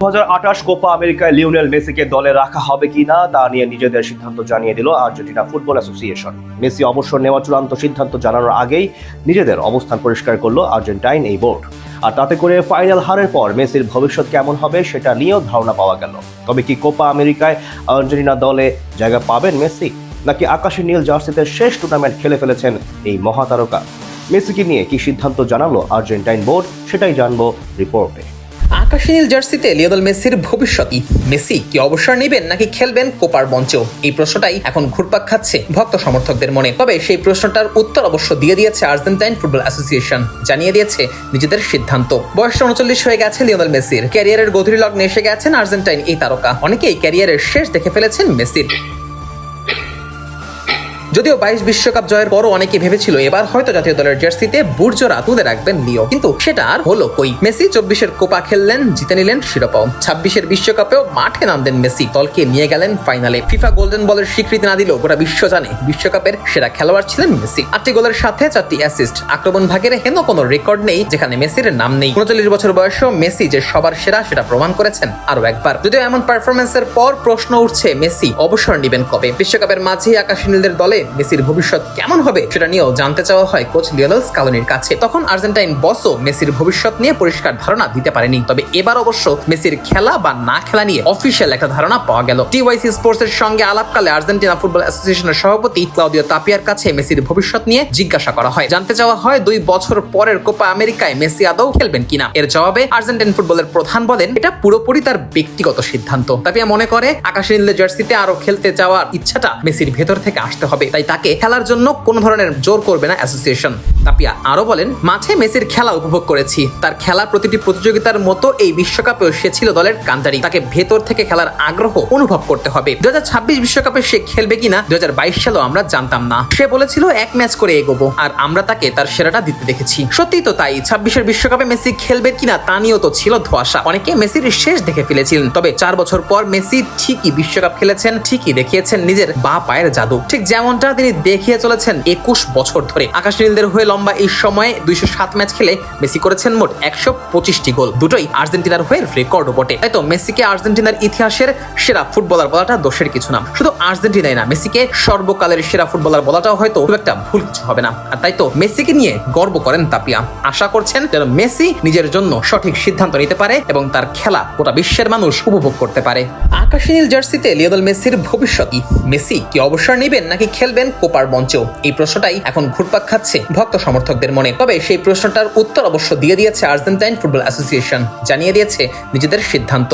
2028 Copa আমেরিকায় Lionel মেসিকে দলে রাখা হবে কিনা তা নিয়ে নিজেদের সিদ্ধান্ত জানিয়ে দিল আর্জেন্টিনা ফুটবল অ্যাসোসিয়েশন। মেসি অবসর নেওয়ার চূড়ান্ত সিদ্ধান্ত জানানোর আগেই নিজেদের অবস্থান পরিষ্কার করলো আর্জেন্টাইন এই বোর্ড। আর তাতে করে ফাইনাল হারের পর মেসির ভবিষ্যৎ কেমন হবে সেটা নিয়েও ধারণা পাওয়া গেল। তবে কি কোপা আমেরিকায় আর্জেন্টিনা দলে জায়গা পাবেন মেসি, নাকি আকাশী নীল জার্সিতে শেষ টুর্নামেন্ট খেলে ফেলেছেন এই মহাতারকা? মেসিকে নিয়ে কি সিদ্ধান্ত জানালো আর্জেন্টাইন বোর্ড, সেটাই জানবো রিপোর্টে। আকাশী নীল জার্সিতে লিওনেল মেসির ভবিষ্যৎ মেসি কি অবসর নেবেন নাকি খেলবেন কোপার মঞ্চেও? এই প্রশ্নটাই এখন ঘুরপাক খাচ্ছে ভক্ত সমর্থকদের মনে। তবে সেই প্রশ্নটার উত্তর অবশ্য দিয়ে দিয়েছে আর্জেন্টাইন ফুটবল অ্যাসোসিয়েশন, জানিয়ে দিয়েছে নিজেদের সিদ্ধান্ত। বয়স 39 হয়ে গেছে লিওনেল মেসির, ক্যারিয়ারের গভীর লগ্নে এসে গেছেন আর্জেন্টাইন এই তারকা। অনেকেই ক্যারিয়ারের শেষ দেখে ফেলেছেন মেসির। যদিও 22 বিশ্বকাপ জয়ের পরও অনেকে ভেবেছিল এবার হয়তো জাতীয় দলের জার্সিতে বুটজোড়া তুলে রাখবেন লিও, কিন্তু সেটা আর হলো কই। মেসি 24-এর কোপা খেললেন, জিতে নিলেন শিরোপাও। 26-এর বিশ্বকাপেও মাঠে নামলেন মেসি, দলকে নিয়ে গেলেন ফাইনালে। ফিফা গোল্ডেন বলের স্বীকৃতি না দিলেও গোটা বিশ্ব জানে বিশ্বকাপের সেরা খেলোয়াড় ছিলেন মেসি। 8টি গোলের সাথে 4টি অ্যাসিস্ট, আক্রমণ ভাগের হেন কোনো রেকর্ড নেই যেখানে মেসির নাম নেই। 39 বছর বয়সেও মেসি যে সবার সেরা সেটা প্রমাণ করেছেন আরো একবার। যদিও এমন পারফরমেন্সের পর প্রশ্ন উঠছে মেসি অবসর নেবেন কবে। বিশ্বকাপের মাঝেই আকাশী নীলদের দলে মেসির ভবিষ্যৎ কেমন হবে সেটা নিয়েও জানতে চাওয়া হয় কোচ লিওনেল স্কালোনির কাছে। তখন আর্জেন্টাইন বসও মেসির ভবিষ্যৎ নিয়ে পরিষ্কার ধারণা দিতে পারেনি। তবে এবার অবশ্য মেসির খেলা বা না খেলা নিয়ে অফিসিয়াল একটা ধারণা পাওয়া গেল। টিওয়াইসি স্পোর্টস এর সঙ্গে আলাপকালে আর্জেন্টিনা ফুটবল অ্যাসোসিয়েশনের সভাপতি ক্লাউদিও তাপিয়ার কাছে মেসির ভবিষ্যৎ নিয়ে জিজ্ঞাসা করা হয়। জানতে চাওয়া হয় 2 বছর পরের কোপা আমেরিকায় মেসি আদৌ খেলবেন কিনা। এর জবাবে আর্জেন্টাইন ফুটবলের প্রধান বলেন এটা পুরোপুরি তার ব্যক্তিগত সিদ্ধান্ত। তাপিয়া মনে করে আকাশী নীলের জার্সিতে আরো খেলতে যাওয়ার ইচ্ছাটা মেসির ভেতর থেকে আসতে হবে, তাই তাকে খেলার জন্য কোনো ধরনের জোর করবে না অ্যাসোসিয়েশন। তাপিয়া আরো বলেন, মাঠে মেসির খেলা উপভোগ করেছি, তার খেলা প্রতিটি প্রতিযোগিতার মতো এই বিশ্বকাপেও সে ছিল দলের কান্ডারি। তাকে ভেতর থেকে খেলার আগ্রহ অনুভব করতে হবে। 2026 বিশ্বকাপে সে খেলবে কিনা 2022 সালেও আমরা জানতাম না। সে বলেছিল 1 ম্যাচ করে এগোবো, আর আমরা তাকে তার সেরাটা দিতে দেখেছি। সত্যি তো তাই। 26-এর বিশ্বকাপে মেসি খেলবে কিনা তা নিয়েও তো ছিল ধোঁয়াশা। অনেকে মেসির শেষ দেখে ফেলেছিলেন। তবে 4 বছর পর মেসি ঠিকই বিশ্বকাপ খেলেছেন, ঠিকই দেখিয়েছেন নিজের বা পায়ের জাদু, ঠিক যেমনটা তিনি দেখিয়ে চলেছেন 21 বছর ধরে। আকাশী নীলদের হয়ে লম্বা এই সময়ে 207 ম্যাচ খেলে মেসি করেছেন মোট 125টি গোল, দুটোই আর্জেন্টিনার হয়ে রেকর্ডও বটে। তাই তো মেসিকে আর্জেন্টিনার ইতিহাসের সেরা ফুটবলার বলাটা দোষের কিছু না। শুধু আর্জেন্টিনাই না, মেসিকে সর্বকালের সেরা ফুটবলার বলাটাও হয়তো খুব একটা ভুল কিছু হবে না। আর তাই তো মেসিকে নিয়ে গর্ব করেন তাপিয়া। আশা করছেন যেন মেসি নিজের জন্য সঠিক সিদ্ধান্ত নিতে পারে এবং তার খেলা গোটা বিশ্বের মানুষ উপভোগ করতে পারে। আকাশী নীল জার্সিতে লিওনেল মেসির ভবিষ্যৎ মেসি কি অবসর নেবেন নাকি খেলবেন কোপার মঞ্চেও? এই প্রশ্নটাই এখন ঘুরপাক খাচ্ছে ভক্ত সমর্থকদের মনে। তবে সেই প্রশ্নটার উত্তর অবশ্য দিয়ে দিয়েছে আর্জেন্টাইন ফুটবল অ্যাসোসিয়েশন, জানিয়ে দিয়েছে নিজেদের সিদ্ধান্ত।